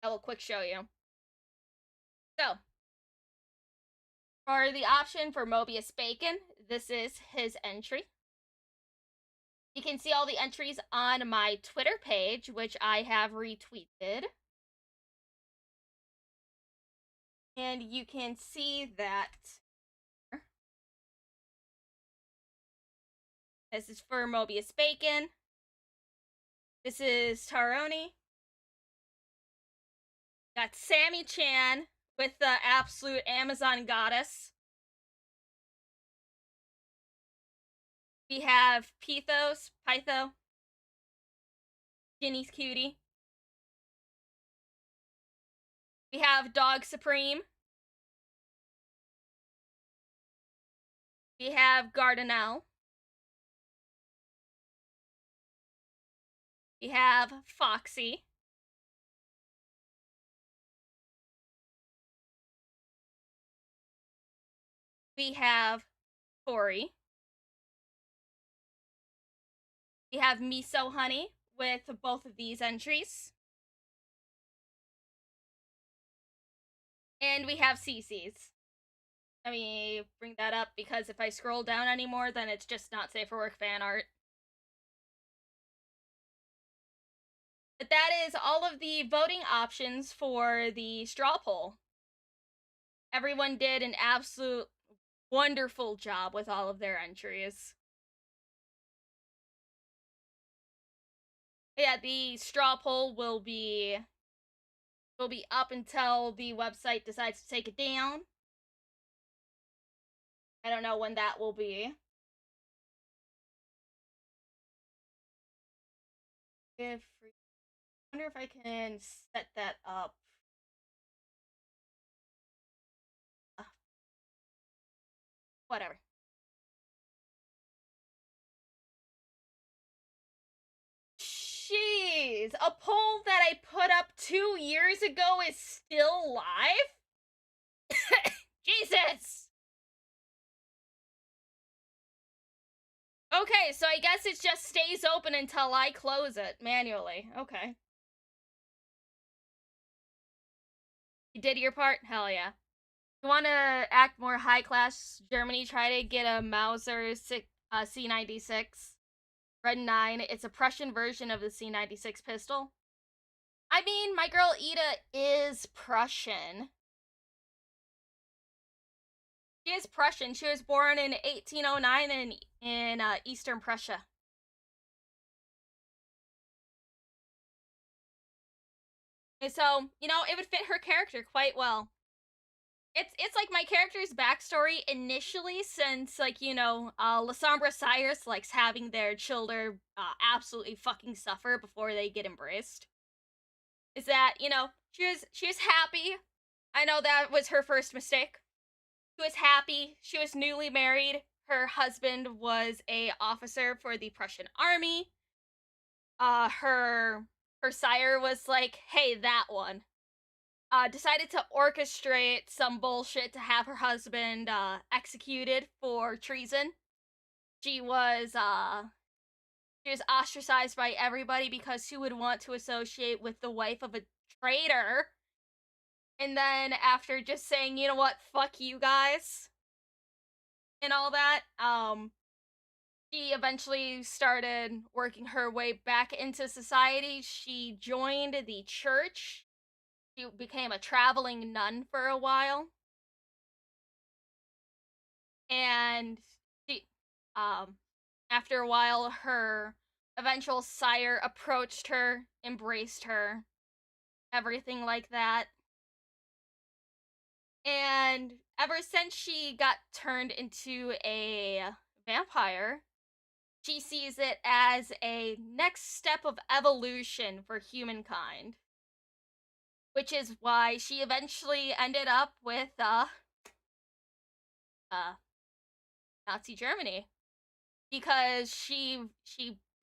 I will quick show you. So, for the option for Mobius Bacon, this is his entry. You can see all the entries on my Twitter page, which I have retweeted. And you can see that this is for Mobius Bacon. This is Taroni. Got Sammy Chan with the absolute Amazon goddess. We have Pytho, Ginny's Cutie. We have Dog Supreme. We have Gardenelle. We have Foxy. We have Tori. We have Miso Honey with both of these entries. And we have CC's. Let me bring that up because if I scroll down anymore, then it's just not safe for work fan art. But that is all of the voting options for the straw poll. Everyone did an absolute wonderful job with all of their entries. Yeah, the straw poll will be up until the website decides to take it down. I don't know when that will be. I wonder if I can set that up. Whatever. Jeez, a poll that I put up 2 years ago is still live? Jesus! Okay, so I guess it just stays open until I close it manually. Okay. You did your part? Hell yeah. You want to act more high class, Germany, try to get a Mauser C96. Red 9. It's a Prussian version of the C96 pistol. I mean, my girl Ida is Prussian. She is Prussian. She was born in 1809 in Eastern Prussia. And so, you know, it would fit her character quite well. It's like my character's backstory initially, since like, you know, Lasombra Cyrus likes having their children absolutely fucking suffer before they get embraced. Is that, you know, she was happy. I know that was her first mistake. She was happy. She was newly married. Her husband was a officer for the Prussian army. Her sire was like, hey, that one. Decided to orchestrate some bullshit to have her husband executed for treason. She was she was ostracized by everybody because who would want to associate with the wife of a traitor? And then after just saying, you know what, fuck you guys, and all that, she eventually started working her way back into society. She joined the church. She became a traveling nun for a while. And she, after a while, her eventual sire approached her, embraced her, everything like that. And ever since she got turned into a vampire, she sees it as a next step of evolution for humankind. Which is why she eventually ended up with uh Nazi Germany. Because she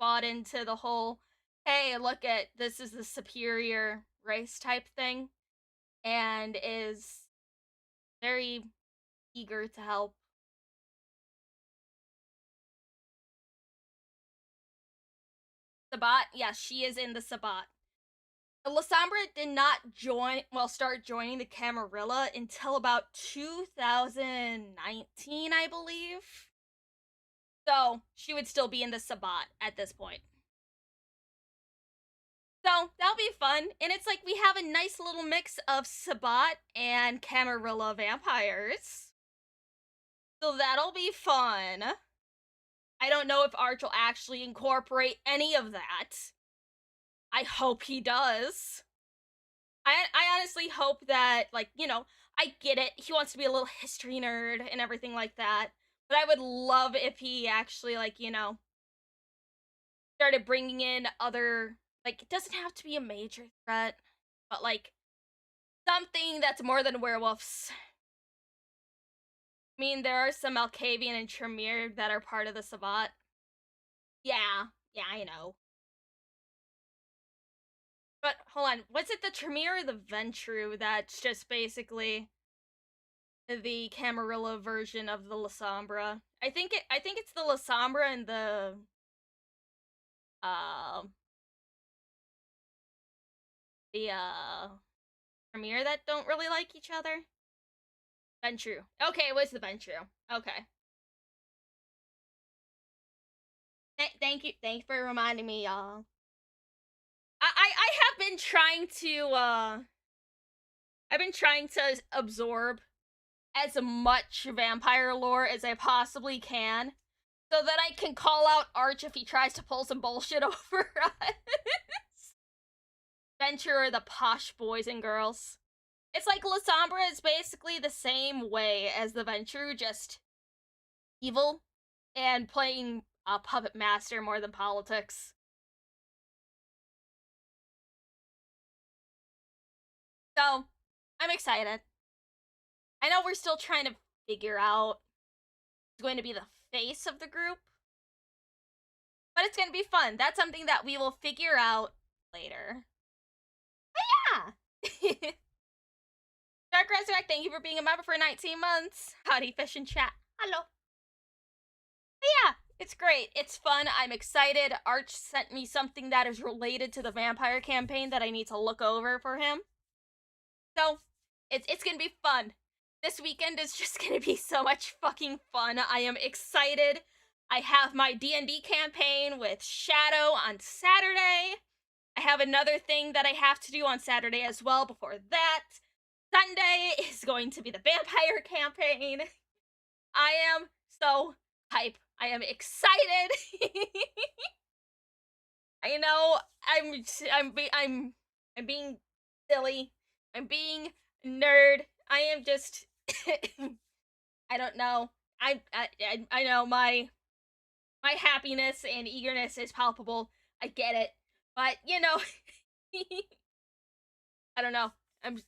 bought into the whole, hey, look at this is the superior race type thing, and is very eager to help. Sabbat, yes, she is in the Sabbat. Lasombra did not start joining the Camarilla until about 2019, I believe. So she would still be in the Sabbat at this point. So that'll be fun. And it's like we have a nice little mix of Sabbat and Camarilla vampires. So that'll be fun. I don't know if Arch will actually incorporate any of that. I hope he does. I honestly hope that, like, you know, I get it. He wants to be a little history nerd and everything like that. But I would love if he actually, like, you know, started bringing in other, like, it doesn't have to be a major threat, but like something that's more than werewolves. I mean, there are some Malkavian and Tremere that are part of the Sabbat. Yeah, I know. But hold on, was it the Tremere or the Ventru that's just basically the Camarilla version of the Lasombra? I think it's the Lasombra and uh the Tremere that don't really like each other. Ventru. Okay, it was the Ventru. Okay. Thank you for reminding me, y'all. I have been trying to I've been trying to absorb as much vampire lore as I possibly can, so that I can call out Arch if he tries to pull some bullshit over us. Venture are the posh boys and girls. It's like Lasombra is basically the same way as the Venture, just evil and playing a puppet master more than politics. So, I'm excited. I know we're still trying to figure out who's going to be the face of the group, but it's going to be fun. That's something that we will figure out later. But yeah! Dark Resurrect, thank you for being a member for 19 months. Howdy, fish and chat. Hello. But yeah, it's great. It's fun. I'm excited. Arch sent me something that is related to the vampire campaign that I need to look over for him. So, it's gonna be fun. This weekend is just gonna be so much fucking fun. I am excited I have my D&D campaign with Shadow on Saturday. I have another thing that I have to do on Saturday as well before that. Sunday is going to be the vampire campaign. I am so hype. I am excited. I know I'm being silly. I'm being nerd. I am just I don't know. I know my happiness and eagerness is palpable. I get it. But, I don't know. I'm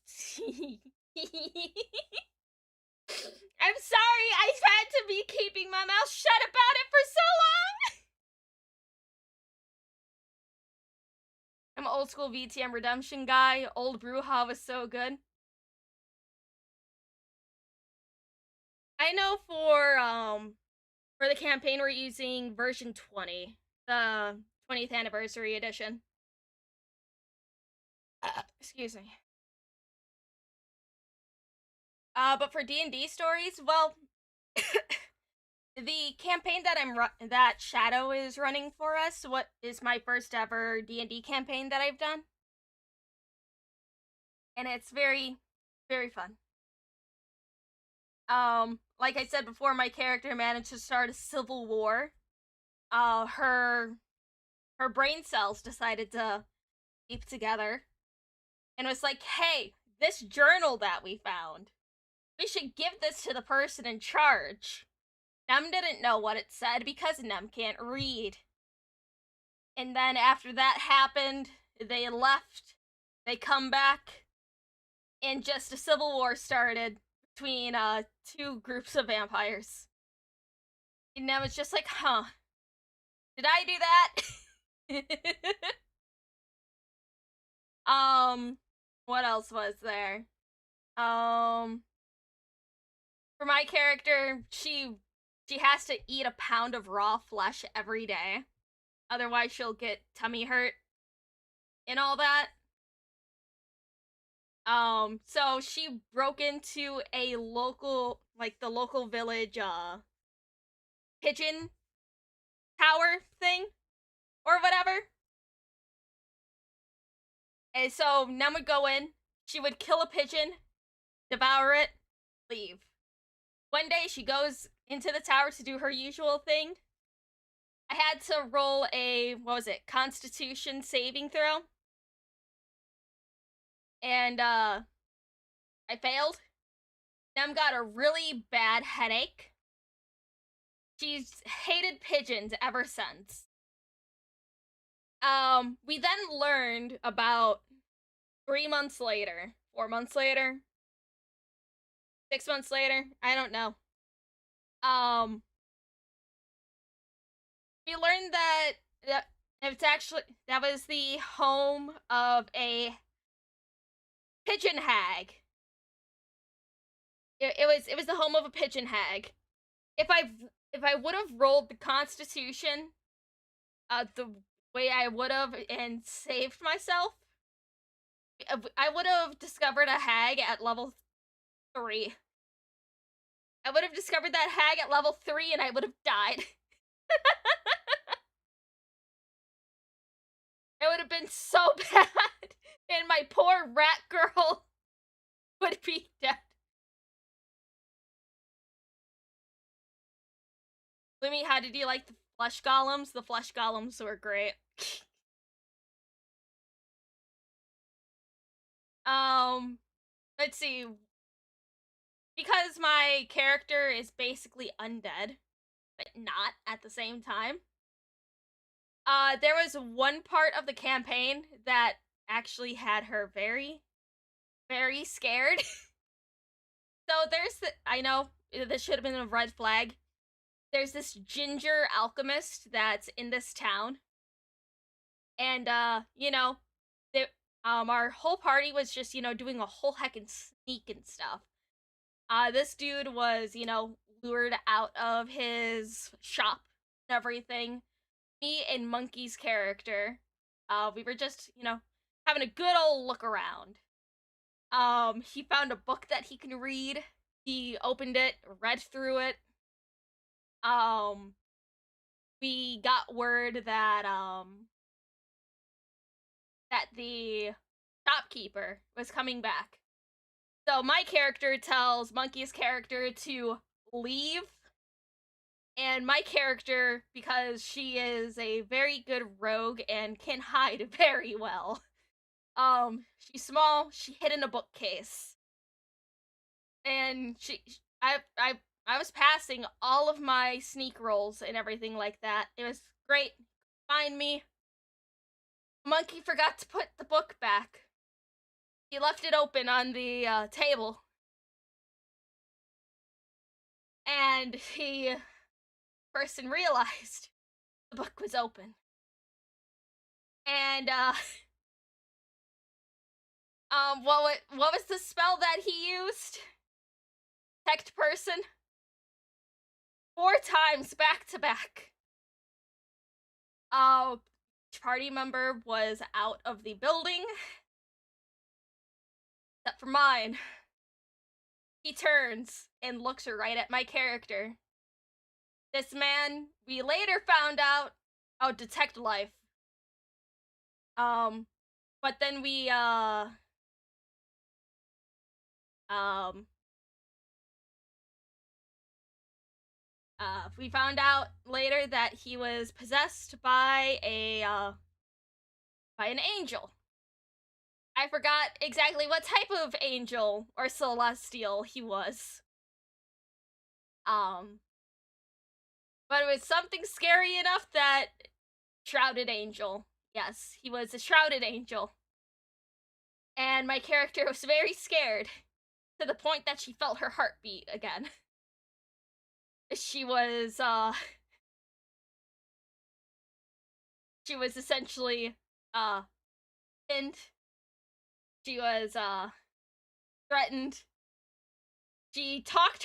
I'm sorry. I've had to be keeping my mouth shut about it for so long. I'm an old school VTM Redemption guy. Old Bruja was so good. I know for the campaign we're using version 20, the 20th anniversary edition. Excuse me. But for D&D stories, well, the campaign that Shadow is running for us, what is my first ever D&D campaign that I've done, and it's very, very fun. Like I said before, my character managed to start a civil war. Her brain cells decided to keep together, and was like, "Hey, this journal that we found, we should give this to the person in charge." Nem didn't know what it said because Nem can't read. And then after that happened, they left. They come back, and just a civil war started between two groups of vampires. And Nem was just like, "Huh, did I do that?" What else was there? For my character, she has to eat a pound of raw flesh every day. Otherwise, she'll get tummy hurt and all that. So she broke into a local, like the local village, pigeon tower thing or whatever. And so Nem would go in, she would kill a pigeon, devour it, leave. One day she goes into the tower to do her usual thing. I had to roll a, what was it, Constitution saving throw. And I failed. Nem got a really bad headache. She's hated pigeons ever since. We then learned about 3 months later, 4 months later, 6 months later, I don't know. We learned that it's actually, that was the home of a pigeon hag. It was the home of a pigeon hag. If I would have rolled the Constitution, the way I would have and saved myself, I would have discovered a hag at level 3. I would have discovered that hag at level 3 and I would have died. It would have been so bad. And my poor rat girl would be dead. Lumi, how did you like the flesh golems? The flesh golems were great. Let's see. Because my character is basically undead, but not at the same time. There was one part of the campaign that actually had her very, very scared. So there's I know this should have been a red flag. There's this ginger alchemist that's in this town. And our whole party was just, doing a whole heckin' sneak and stuff. This dude was, lured out of his shop and everything. Me and Monkey's character, we were just, having a good old look around. He found a book that he can read. He opened it, read through it. we got word that that the shopkeeper was coming back. So my character tells Monkey's character to leave, and my character, because she is a very good rogue and can hide very well, she's small, she hid in a bookcase, and I was passing all of my sneak rolls and everything like that. It was great. Find me. Monkey forgot to put the book back. He left it open on the table, and the person realized the book was open. And what was the spell that he used? Detect person. 4 times back to back. Party member was out of the building, except for mine. He turns and looks right at my character. This man, we later found out, detect life. But then we found out later that he was possessed by an angel. I forgot exactly what type of angel or celestial he was. But it was something scary enough that shrouded angel. Yes, he was a shrouded angel. And my character was very scared, to the point that she felt her heartbeat again. She was essentially pinned. She was threatened. She talked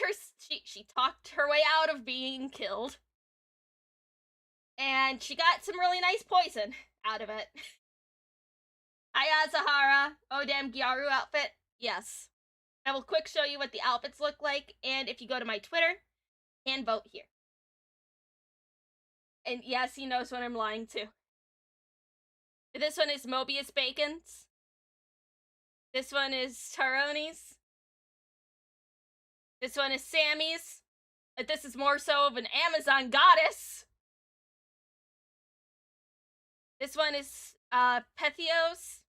her way out of being killed. And she got some really nice poison out of it. Hiya, Zahara. Oh, damn, Gyaru outfit. Yes. I will quick show you what the outfits look like, and if you go to my Twitter, you can vote here. And yes, he knows when I'm lying too. This one is Mobius Bacon's. This one is Taroni's. This one is Sammy's. But this is more so of an Amazon goddess. This one is Pethios.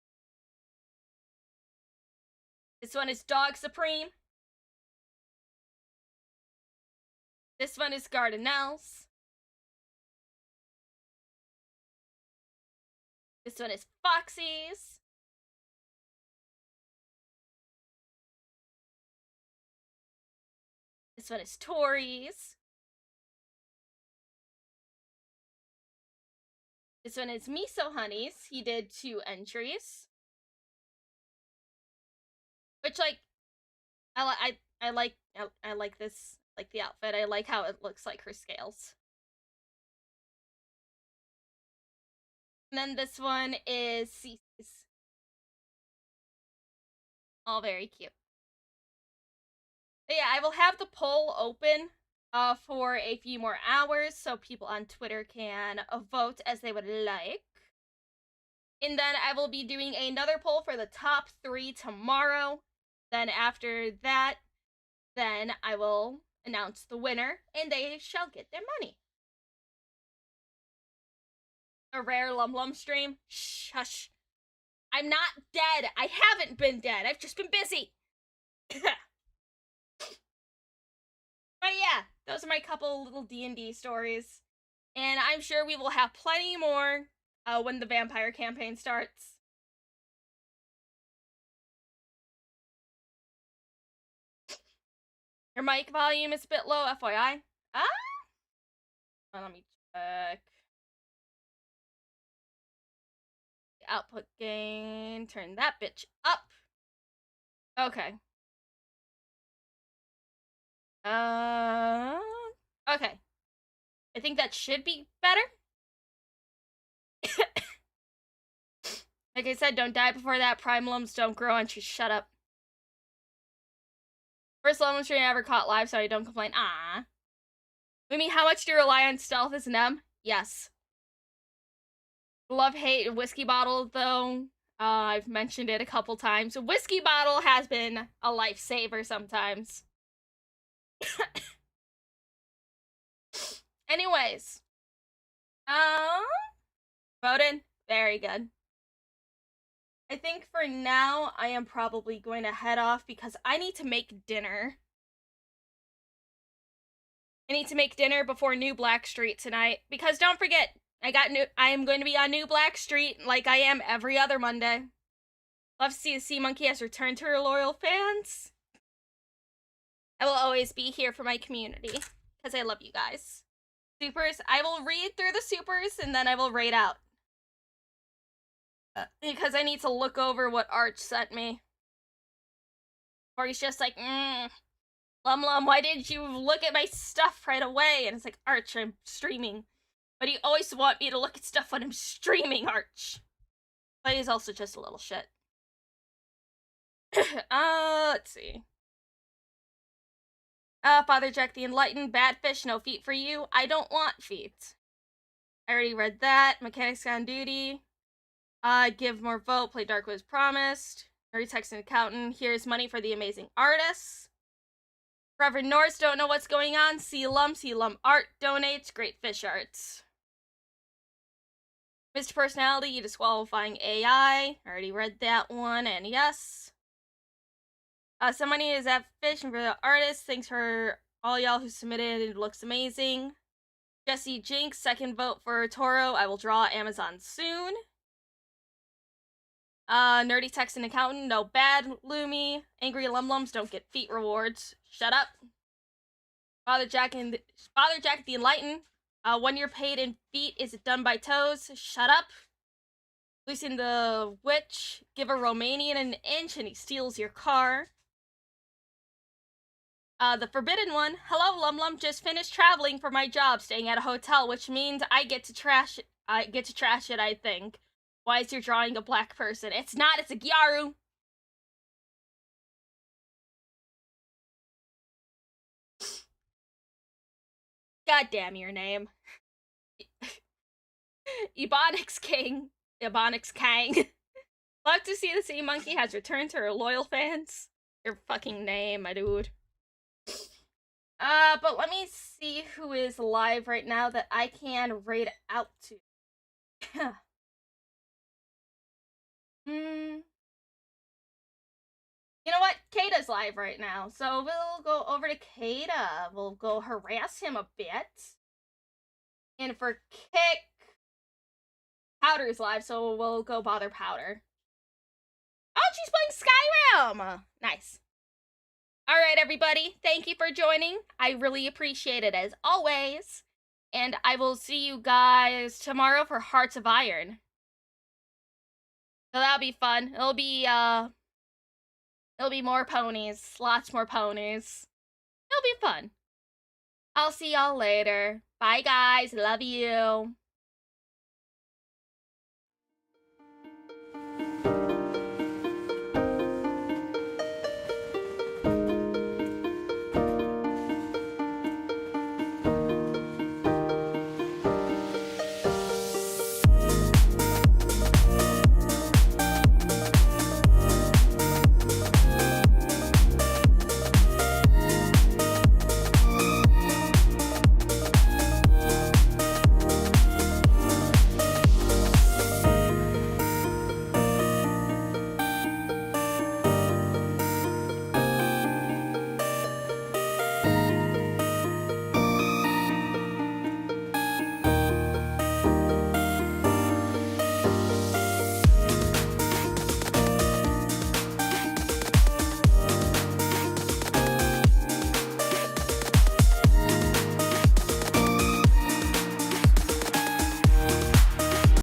This one is Dog Supreme. This one is Gardenelle's. This one is Foxy's. This one is Tori's. This one is Miso Honey's. He did 2 entries. Which, like, I like this, like the outfit. I like how it looks like her scales. And then this one is Cece's. All very cute. But yeah, I will have the poll open for a few more hours so people on Twitter can vote as they would like. And then I will be doing another poll for the top 3 tomorrow. Then after that, then I will announce the winner, and they shall get their money. A rare LumLum stream? Shush. I'm not dead. I haven't been dead. I've just been busy. But yeah, those are my couple little D&D stories. And I'm sure we will have plenty more when the vampire campaign starts. Your mic volume is a bit low, FYI. Let me check. The output gain. Turn that bitch up. Okay. Okay. I think that should be better. Like I said, don't die before that. Prime Lums don't grow on you. Shut up. First LumLum stream I ever caught live, so I don't complain. Ah. Lumi, how much do you rely on stealth as an M? Yes. Love-hate whiskey bottle, though. I've mentioned it a couple times. A whiskey bottle has been a lifesaver sometimes. Anyways. Voted? Very good. I think for now, I am probably going to head off because I need to make dinner. I need to make dinner before New Black Street tonight. Because don't forget, I am going to be on New Black Street like I am every other Monday. Love to see the Sea Monkey has returned to her loyal fans. I will always be here for my community. Because I love you guys. Supers, I will read through the supers and then I will rate out. Because I need to look over what Arch sent me. Or he's just like, LumLum, why didn't you look at my stuff right away? And it's like, Arch, I'm streaming. But you always want me to look at stuff when I'm streaming, Arch. But he's also just a little shit. Let's see. Father Jack the Enlightened, bad fish, no feet for you. I don't want feet. I already read that. Mechanics on duty. Give more vote, play Dark was promised. Nerdy text and accountant, here's money for the amazing artists. Reverend Norse, don't know what's going on. See Lum art, donates, great fish arts. Mr. Personality, you disqualifying AI. I already read that one, and yes. Some money is at fish, and for the artist, thanks for all y'all who submitted, it looks amazing. Jesse Jinx, second vote for Toro, I will draw Amazon soon. Nerdy text and accountant, no bad. Lumi, angry LumLums don't get feet rewards. Shut up. Father Jack the Enlightened, 1 year paid in feet, is it done by toes? Shut up. Lucian the Witch, give a Romanian an inch and he steals your car. The Forbidden One, hello LumLum, just finished traveling for my job, staying at a hotel, which means I get to trash it, I think. Why is your drawing a black person? It's not, it's a Gyaru. God damn your name. Ebonics King. Ebonics Kang. Love to see the Sea Monkey has returned to her loyal fans. Your fucking name, my dude. But let me see who is live right now that I can raid out to. You know what? Kata's live right now, so we'll go over to Kata. We'll go harass him a bit. And for Kick, Powder's live, so we'll go bother Powder. Oh, she's playing Skyrim! Nice. Alright, everybody. Thank you for joining. I really appreciate it, as always. And I will see you guys tomorrow for Hearts of Iron. So that'll be fun. It'll be more ponies. Lots more ponies. It'll be fun. I'll see y'all later. Bye, guys. Love you.